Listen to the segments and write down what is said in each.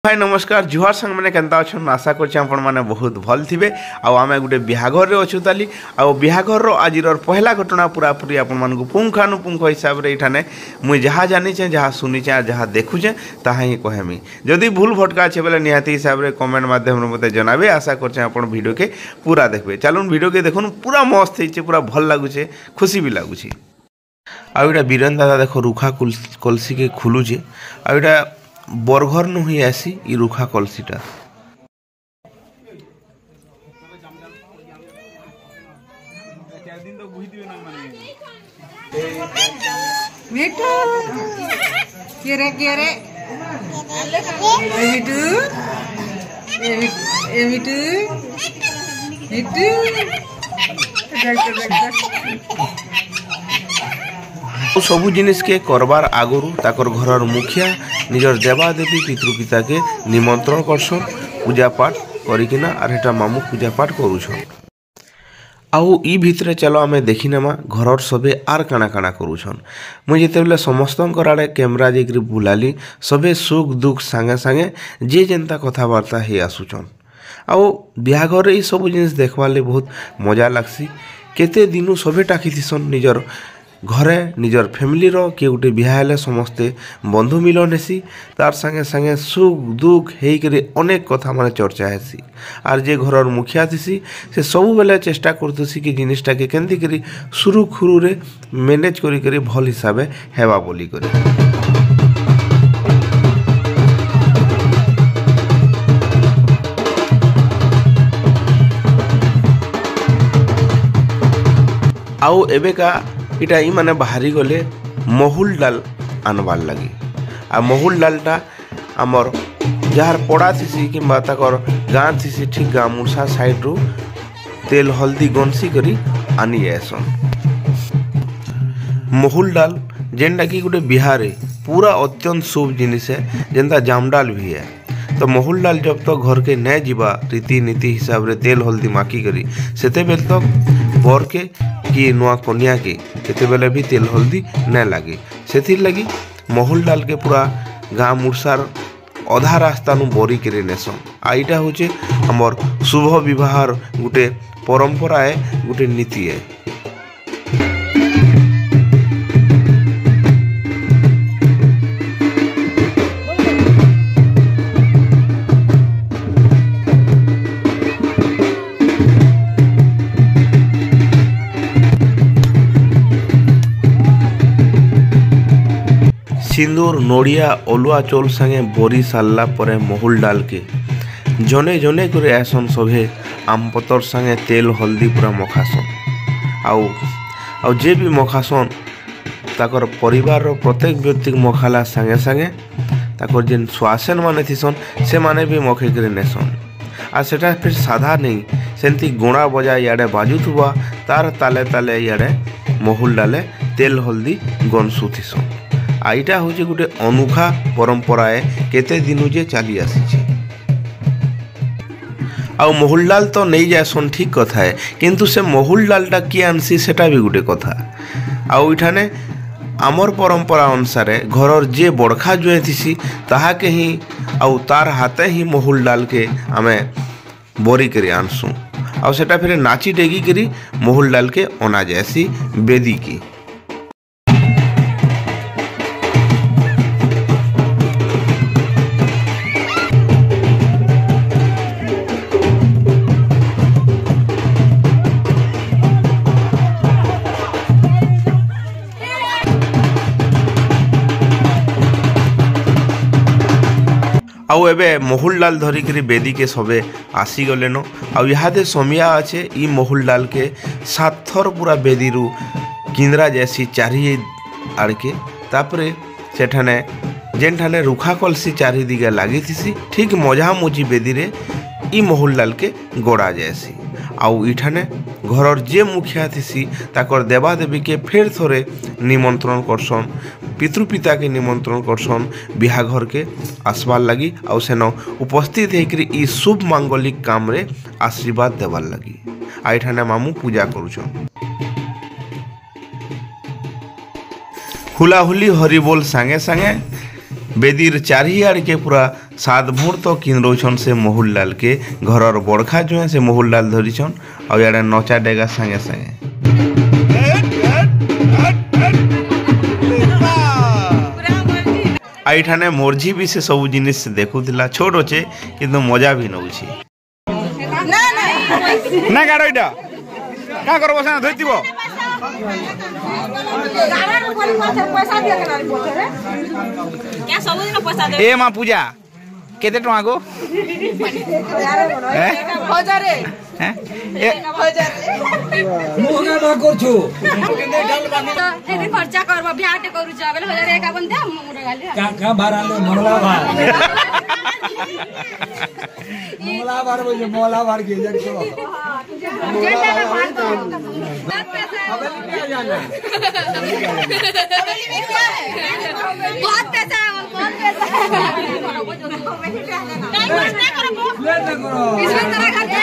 भाई नमस्कार जुहार संग मैंने केनता अच्छन आशा कर बहुत भल थे आम गोटे बिहाघर अच्छु ताली बिहाघर आज पहला घटना पूरा पूरी आपको पुंखानुपुंख हिसाब से ये मुझे जहाँ जानीचे जहाँ शुनीचे और जहाँ देखुचे ताहा ही कहमी जदि भूल भटका अच्छे बोले निहाती हिसाब से कमेंट माध्यम मत जनाबे आशा कर वीडियो के पूरा देखबे चलून वीडियो के देखुन पूरा मस्त हो पूरा भल लगुचे खुशी भी लगुच आईटा बीरेन दादा देख रुखा कलसी के खुलुचे आईटा बरघर नु ही आसी ई रुखा कलसीटा मिठू केरे मिठू मिठू सबू जिनिस के करबार आगुरु ताकर घरर मुखिया निजर देवादेवी पितृपिता के निमंत्रण करसन पूजा पाठ करिकिना आर हेटा मामू पूजा पाठ करूछन आउ ई भितरे चलो आमे देखि नेमा घरर सबे आर काना काना करूछन मुझे जेतेबेले समस्तंकर आड़े कैमरा जेकरी बुलाली सबे सुख दुख सांगे सांगे जे जेनता कथाबार्ता हे आसुछन आउ बिहाघर ई सब जिनिस देखवाले बहुत मजा लागसी केते दिनु सबे टाकिथिसन निजर घरे निजर फैमिली रो किए गोटे बिहा हेले समस्ते बंधु मिलन हेसी तार संगे संगे सुख दुख हेकरी अनेक कथा माने चर्चा हेसी आर जे घरर मुखिया थीसी से सब बेले चेष्टा करतसी कि जिनिसटा के केंदी करी सुरुखुरु रे मैनेज करी करी भल हिसाबे हेबा बोली करी आउ एबेका इटा ई माने बाहरी गले महुल डाल आनबार लगी आ महुल डालटा आमर जार पड़ा थीसी कि गाँ थीसी ठीक गाँ मुर्सा साइड रू तेल हल्दी गंसी करी आनी जाएसन महुल डाल जेनटा कि गोटे बिहार पूरा अत्यंत शुभ जिनिस है जेनता जामडाल भी है तो महुल डाल जब तक घर के नहीं जीवा रीति नीति हिसाब रे तेल हल्दी माकी करी सेते बेल तक बर के कि नुआ कन्या के केते बेले भी तेल हल्दी नहीं लगे से लगी महुल डाल के पूरा गाँ मुर्सार अधा रास्ता नु बरी करे नेसन आईटा होचे हमर शुभ विवाहर गुटे परंपरा है गुटे नीति है सिंदूर नड़िया अलुआ चौल संगे बरी सारला परे महुल डाल के जने जने करे आसन सभे आम पतर संगे तेल हल्दी पूरा मखासन आउ जे भी मखासन ताकर परिवार रो प्रत्येक व्यक्ति मखाला संगे संगे ताकर जेन स्वासेन माने थिसन से माने भी मखे करे नेसन आ सेटा फिर साधा नहीं सेंती गुणा बजा याडे बाजुथुबा तार ताले ताले याडे महुल डाले तेल हल्दी गनसु थिसन आईटा हूँ गोटे अनूखा परंपरा है केते दिनु जे चली आसी आउ महुल डाल तो नहीं जासन ठीक कथा है किंतु से महुल डालटा किए आनसी सेटा भी गोटे कथा आउ इठाने आमर परंपरा अनुसार घरर जे बड़खा जुए थीसी ताहा के ही आउ तार हाथे ही महुल डाल के आमे बरी करी आनसु आउ सेटा फिर नाची डेगी करी महुल डाल के अना जासी बेदी की आउ एबे महुल डाल धरिकी बेदी के सबे आसी गलेन आउ इहादे समिया अच्छे ई महुल डाल के 7 थर पूरा बेदी रू किंद्रा जैसी चारि आड़के तापरे सेठाने जेनठाने रुखा कलसी चारि दिगे लगी थी ठीक मझा मुझी बेदी रे ई महुल डाल के गोड़ा जैसी आउ इठाने घरर जे मुखिया थीसी ताकर देवादेवी के फेर थोरे निमंत्रण करसन पितृपिता के निमंत्रण करसन बिहाघर के आसबार लगी आउ सेन उपस्थित होकर ई शुभ मांगलिक काम रे आशीर्वाद देवार लगी आईठाने मामू पूजा करुछन हुलाहुली हरिबोल सांगे सांगे बेदीर चारिआड़ के पूरा सात भोर तो किन रोचन से मोहुललाल के घरर बड़खा जो है से मोहुललाल धरिछन और यार नचा डेगा संगे संगे आईठाने मोरझी भी से सब जिनिस देखुला छोट अच्छे किंतु मजा भी नौछि ना गाड़ इटा क्या करबो से धरतिबो ए माँ पूजा केते टका गो खर्चा करबो बियाटे करू छ बेले 1051 दे मुरा गाली का बाराले मोला बार मोला बार बोले मोला बार के जन को बहुत पैसा है बहुत पैसा इसमें तरह खर्चा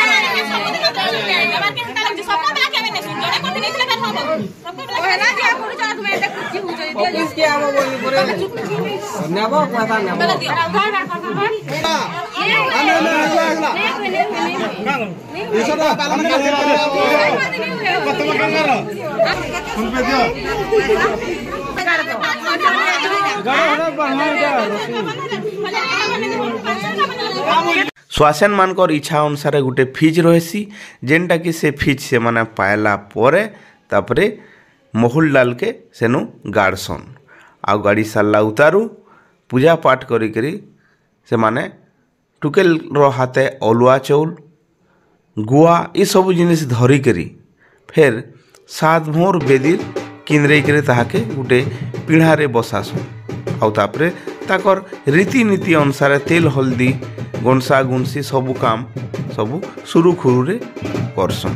स्वासेन मानकर इच्छा अनुसार गोटे फिज रही जेनटा कि से फिज से माने पायला परे तापरे मोहुललाल के सेनु गाड़सन आ गाड़ी सारा उतारू पूजा पाठ करी से माने टुकेल रो हाथे अलुआ चौल गुआ ये सब जिनिस धरिकरी फिर सात भोर बेदी किनरे करे ताहाके गोटे पिढ़ारे बसासु आउ तापरे ताकर रीतिनीति अनुसार तेल हल्दी गणसा गुणसी सबू काम सबू सुरुखुरु करसन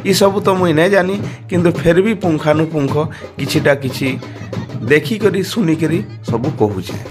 ये सब तो मुई नहीं जानी किंतु फिर भी पुंखानुपुंख किछिटा किछि देखिकरी सुनिकरी सबू कहूचे।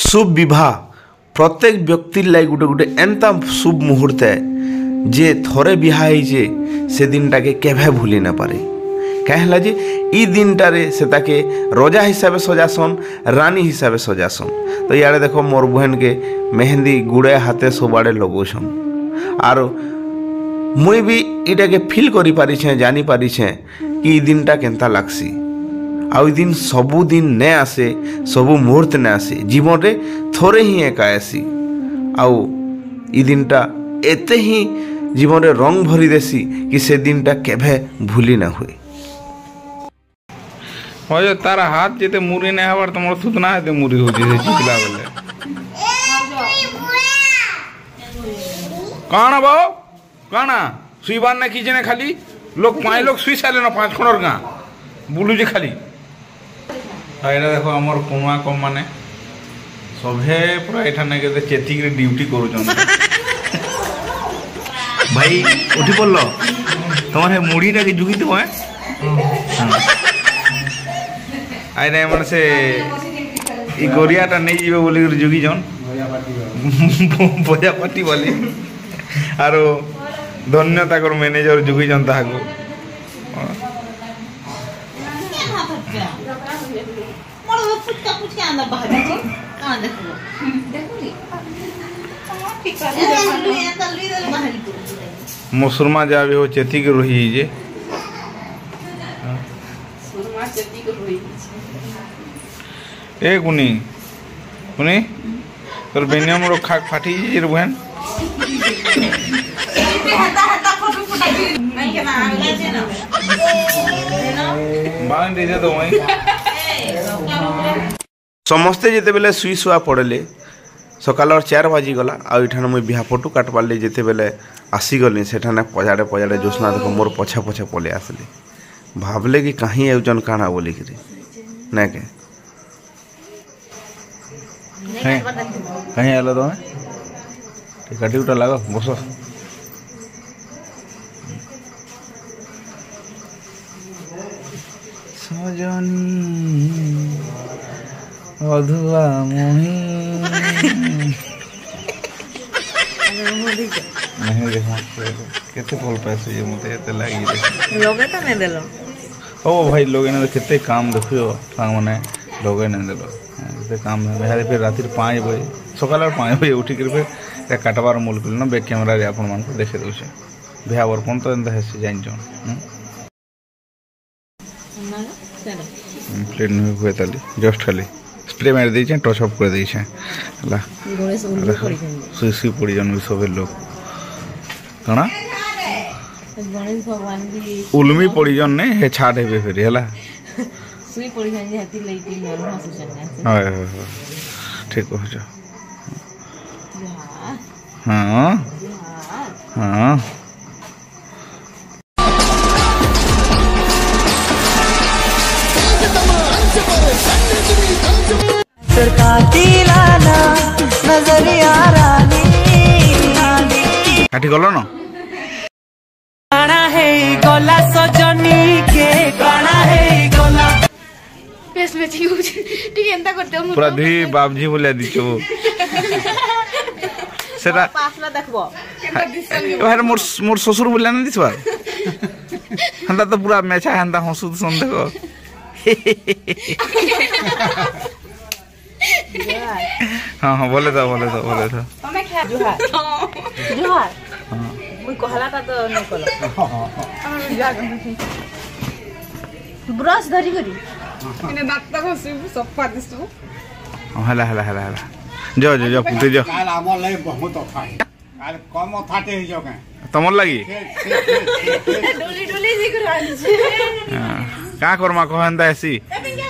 शुभ विवाह प्रत्येक व्यक्ति लाई गोटे गोटे एंता शुभ मुहूर्त है जे थरे बिहा होइछे से दिनटा के केभे भूली ना पारे कहला जे ई दिनटारे से ताके रोजा हिसाब से सजासन रानी हिसाब से सजासन। तो यारे देखो मोर बहन के मेहंदी गुड़े हाथे सबआड़े लगौछन आरो मुई भी इटा के फील करि पारि छे जानी पारि छे कि ई दिनटा केनता लागसी। आ दिन सबु दिन ने आसे सबु मुहूर्त ने आसे जीवन रे थोड़े ही एका आसी आउ ई दिनटा एते ही जीवन रे रंग भरी देसी कि से दिनटा केभे भूली ना हुए। हो तारा हाथ जेते मुरी ने हवर तमर सुतना हेते मुरी होती से चिकला बेले काना बो काना सुईबान ने कीजे ने खाली लोग पाए लोग सुई साले ना 5 खणर गा बुलु जे खाली आइना देखो हमर कुमा कम माने सभे पूरा एठाने के चेतिक रे ड्यूटी करूछन भाई उठी पड़लो तमर हे मुड़ीटा के जुगी तो है आइना मन से ई गोरियाटा नहीं जीवे बोली जुगी जन बजा पार्टी वाली आरो धन्यता कर मैनेजर जुगी जन ताको मुसलमान जा भी हो चेती के रोही जे ए कुनी कुनी तोर बेनिया मोर खाक फाटी जे बहन बांध दे दो वही समस्ते जिते बेले सुई सुआ पड़े सकाल 4 बाजी गला आठाने मुझे बिहा फोटो काटबार जिते बेले आसीगली सेठाने पजाड़े पजाड़े जोशना देख मोर पछा पछा पलि आसली भावले कि कहीं आउजन काना बोलिक ना के कहीं आलो तुम्हें काटी उठा लगो बस सजनी अधुआ मोही नहीं देखो केते फल पैसे ये मते एते लागी लोगे तो नहीं देलो ओ भाई लोग ने केते काम देखियो सांग माने लोग ने देलो एते काम है फिर रात 5 बजे सकाल 5 बजे उठी कर फिर काटबार मूल पिल ना बैक कैमरा रे आपन मान को देखे दोछे बिहावर कोन तो एंदा हेसी जाइन जोन प्लेट में हुए ताली जस्ट खाली स्प्रे मार दी टच अप कर दी सुई सुई पड़ी जन भी सब लोग कणा गणेश भगवान भी उलमी पड़ी जन ने हे छाड़ हेबे फेरी हला सुई पड़ी जान हाथी लेती मन हसु चन्ना हाय ठीक हो जा हां हां काटी गलो न काना है गला सजनी के काना है गला फेस में यूज ठीक एंता करते हम पूरा धी बाबजी बोले दिचो सेटा पासला देखबो यार मोर मोर ससुर बोले न दिसवा हंदा तो पूरा मेछा हंदा हंसु सन देखो हाँ हाँ बोले तो हमें खा जुहार जुहार मुई कहला ता तो नहीं कहला ब्रश धरी करी इने दांत तक सफा दिसु हला हला हला हला जो जो जो पुटे जो काल हमर लई बहुत अथाई काल कम अथाटे ही जो के तमर लगी डोली डोली जी करानी छे का करमा कहंदा ऐसी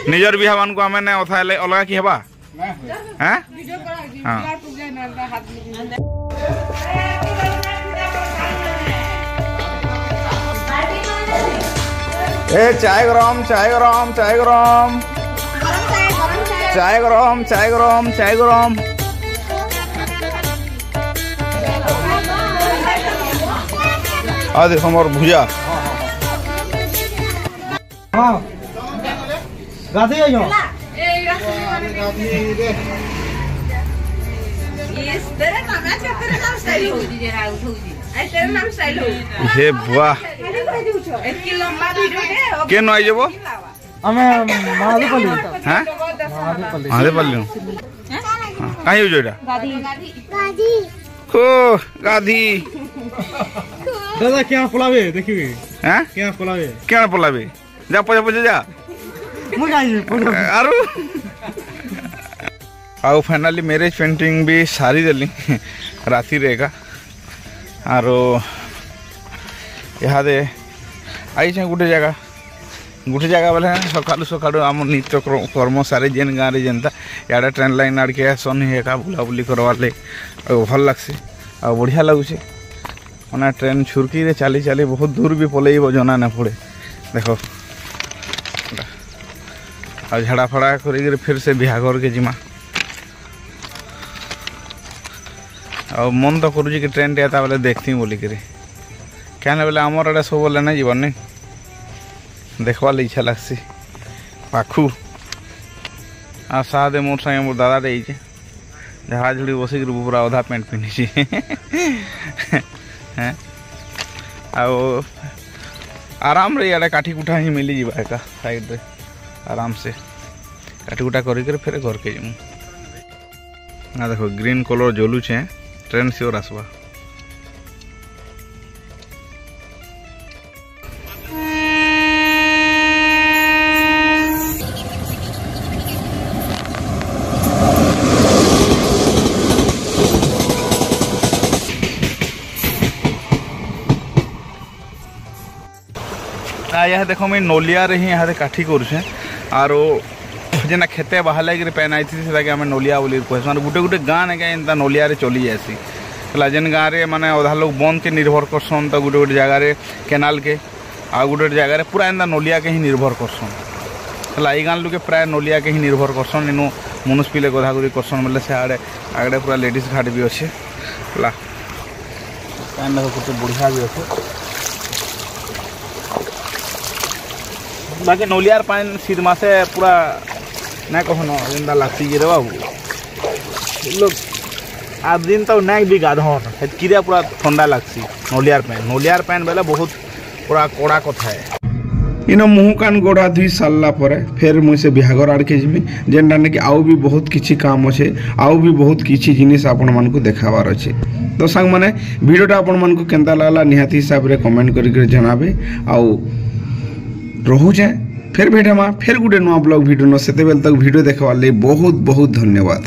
निजर बिहावन को हमें ने अथाले अलगा की हेबा हैं वीडियो करा जी हां यार टूट जाए ना हाथ में ए चाय गरम चाय गरम चाय गरम चाय गरम चाय गरम चाय गरम आ देखो हमर भुजा हां गाधी आयो ए रास्ते में हे बुआ के न आई जब ଆମେ ମହାଦେବପଲ୍ଲୀ हाँ महादेवपल्ली कहीं हो जोड़ा ओ गाधी दादा क्या पलावे देखिए हैं क्या पलावे क्या पलाबे जा पजा पजा जा ମୁଁ ଜାଣିବି आरु आउ फाइनाली मैरिज पेंटिंग भी सारी देली राति रे का आरो यहाँ दे आई छे गुटे जगह बोले सकालू सकालू आम नित्य कर्म सारी जेन गाँव रे जेनता इे ट्रेन लाइन आड़के सन एका बुलाबुली करवार ले भल लगसी आ बढ़िया लगुचे मैंने ट्रेन छुरकी रे चली चली बहुत दूर भी पलैब जना ना पड़े देखो आ झाड़ा फड़ा कर फिर से बिहाघर के जिमा आ मन तो करुँ कि ट्रेन टे बेले देखती बोलिक क्या बोले आमर आड़े सब बोले नहीं जीवन नहीं देखवार इच्छा लगसी पाखु आ सादे मोर संगे मोर दादा टे झाड़ा झुड़ी बसिक पूरा अधा पेंट पिंधि हैं आराम रे इे काठी कुटा ही मिली जावा एका साइड रे आराम से काटी कुटा कर फिर घर के जीमु ना देखो ग्रीन कलर जलुचे ट्रेन सियोर आसवा यह देखो मैं नोलिया रे ही यहाँ काठी करुचे आरो जेना खेते बाहर कि पैन आई थी आम नोलिया बोली कहे माने गुटे गुटे गाँ ने नोलिया रे चली जासी है जेन गाँव में माने अधा लोग बंद के निर्भर करसन तो गुटे गुटे जगार केनाल के आ गुटे जगार पूरा एंता नोलिया के ही निर्भर करसन है ये गाँव लोग प्राय नोलिया के ही निर्भर करसन इनू मनुष पिले गधागुरी करसन बोले से आड़े आगड़े पूरा लेडीज घाट भी अच्छे है गोटे बुढ़िया भी अच्छे बाकी नोलियार पानी शीत मासे पूरा ना कहन जिंदा लगती रे बाबू लोग आध दिन तो ना भी गाधन किरिया पूरा ठंडा लगसी नोलियार पानी बेला बहुत पूरा कड़ा कथा है इन मुँह कान गोड़ा धुई सारा पर फिर मुझे बिहाघर आड़ के जीमी जेनटा ने कि आउ भी बहुत किछि काम अच्छे आउ भी बहुत किछि जिनिस आपण मानकु देखाबार अच्छे तो सांग माने वीडियोटा आपण मानकु केनता लागला निहाती हिसाब रे कमेंट करिक जनाबे आउ रहुचे फिर भेटमा फिर गुटे नुआ ब्लॉग वीडियो न सेते बेल तक वीडियो देखवार ले बहुत बहुत धन्यवाद।